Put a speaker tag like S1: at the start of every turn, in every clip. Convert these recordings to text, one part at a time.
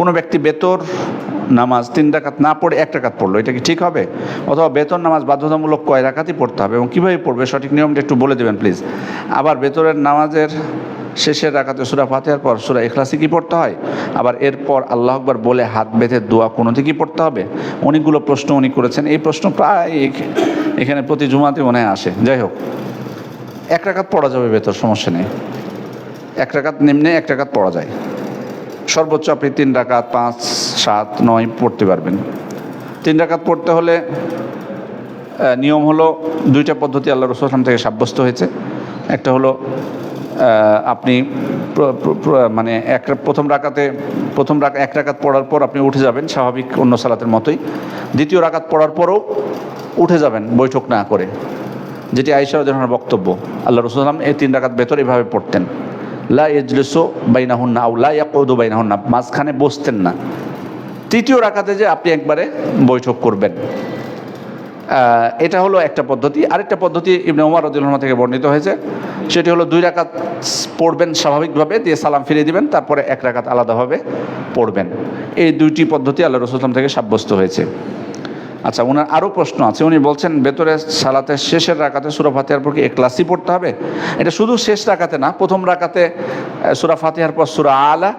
S1: কোনো ব্যক্তি বেতর নামাজ 3 রাকাত না পড়ে 1 রাকাত পড়লো, এটা কি ঠিক হবে? অথবা বেতর নামাজ বাধ্যতামূলক কয় রাকাতই পড়তে হবে এবং কীভাবে পড়বে সঠিক নিয়মটা একটু বলে দেবেন প্লিজ। আবার বেতরের নামাজের শেষের রাকাতে সূরা ফাতিহার পর সূরা ইখলাসই কি পড়তে হয়? আবার এরপর আল্লাহু আকবার বলে হাত বেঁধে দোয়া কোনোটি কি পড়তে হবে? অনেকগুলো প্রশ্ন উনি করেছেন। এই প্রশ্ন প্রায় এখানে প্রতি জুমাতে মনে হয় আসে। যাই হোক, 1 রাকাত পড়া যাবে বেতর, সমস্যা নেই। 1 রাকাত নিম্নে 1 রাকাত পড়া যায়। সর্বোচ্চ আপনি 3 রাকাত, 5, 7, 9 পড়তে পারবেন। 3 রাকাত পড়তে হলে নিয়ম হলো 2টা পদ্ধতি আল্লাহ রাসূল সাল্লাল্লাহু আলাইহি ওয়াসাল্লাম থেকে সাব্যস্ত হয়েছে। একটা হলো আপনি মানে প্রথম রাকাতে 1 রাকাত পড়ার পর আপনি উঠে যাবেন স্বাভাবিক অন্য সালাতের মতোই। দ্বিতীয় রাকাত পড়ার পরও উঠে যাবেন বৈঠক না করে, যেটি আয়েশা রাদিয়াল্লাহু আনহার বক্তব্য। আল্লাহ রাসূল সাল্লাল্লাহু আলাইহি ওয়াসাল্লাম এই 3 রাকাত বেতর এভাবে পড়তেন, লা ইয়াজলিসু বাইনাহুন্না আও লা ইয়াকুদু বাইনাহুন্না, মাঝখানে বসতেন না। তৃতীয় রাকাতে যে আপনি একবারে বৈঠক করবেন, এটা হলো একটা পদ্ধতি। আরেকটা পদ্ধতি ইবনে ওমর রাদিয়াল্লাহু আনহু থেকে বর্ণিত হয়েছে, সেটি হলো 2 রাকাত পড়বেন স্বাভাবিকভাবে, দিয়ে সালাম ফিরিয়ে দিবেন, তারপরে 1 রাকাত আলাদাভাবে পড়বেন। এই 2টি পদ্ধতি আল্লাহ রাসূল সাল্লাল্লাহু আলাইহি ওয়াসাল্লাম থেকে সাব্যস্ত হয়েছে। আচ্ছা, ওনার আরও প্রশ্ন আছে। উনি বলছেন বেতরের সালাতের শেষের রাকাতে সূরা ফাতিহার পর কি ইখলাসই পড়তে হবে? এটা শুধু শেষ রাকাতে না, প্রথম রাকাতে সূরা ফাতিহার পর সূরা আলা,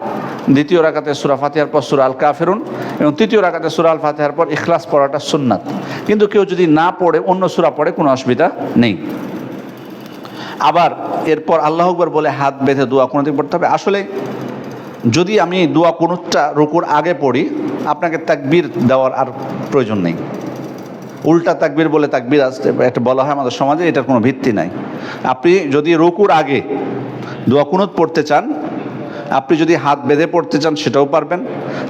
S1: দ্বিতীয় রাকাতে সূরা ফাতিহার পর সূরা আল কাফিরুন এবং তৃতীয় রাকাতে সূরা আল ফাতিহার পর ইখলাস পড়াটা সুন্নাত। কিন্তু কেউ যদি না পড়ে অন্য সূরা পড়ে কোনো অসুবিধা নেই। আবার এরপর আল্লাহু আকবার বলে হাত বেঁধে দোয়া কুনুত পড়তে হবে। আসলে যদি আমি দোয়া কুনুতটা রুকুর আগে পড়ি, আপনাকে তাকবীর দেওয়ার আর প্রয়োজন নেই। উল্টা তাকবীর বলে তাকবীর একটা বলা হয় আমাদের সমাজে, এটার কোনো ভিত্তি নাই। আপনি যদি রুকুর আগে দোয়া কুনুত পড়তে চান, আপনি যদি হাত বেঁধে পড়তে চান সেটাও পারবেন,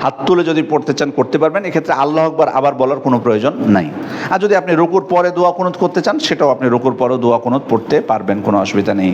S1: হাত তুলে যদি পড়তে চান করতে পারবেন। এক্ষেত্রে আল্লাহু আকবার আবার বলার কোনো প্রয়োজন নাই। আর যদি আপনি রুকুর পরে দোয়া কুনুত করতে চান, সেটাও আপনি রুকুর পরেও দোয়া কুনুত পড়তে পারবেন, কোনো অসুবিধা নেই।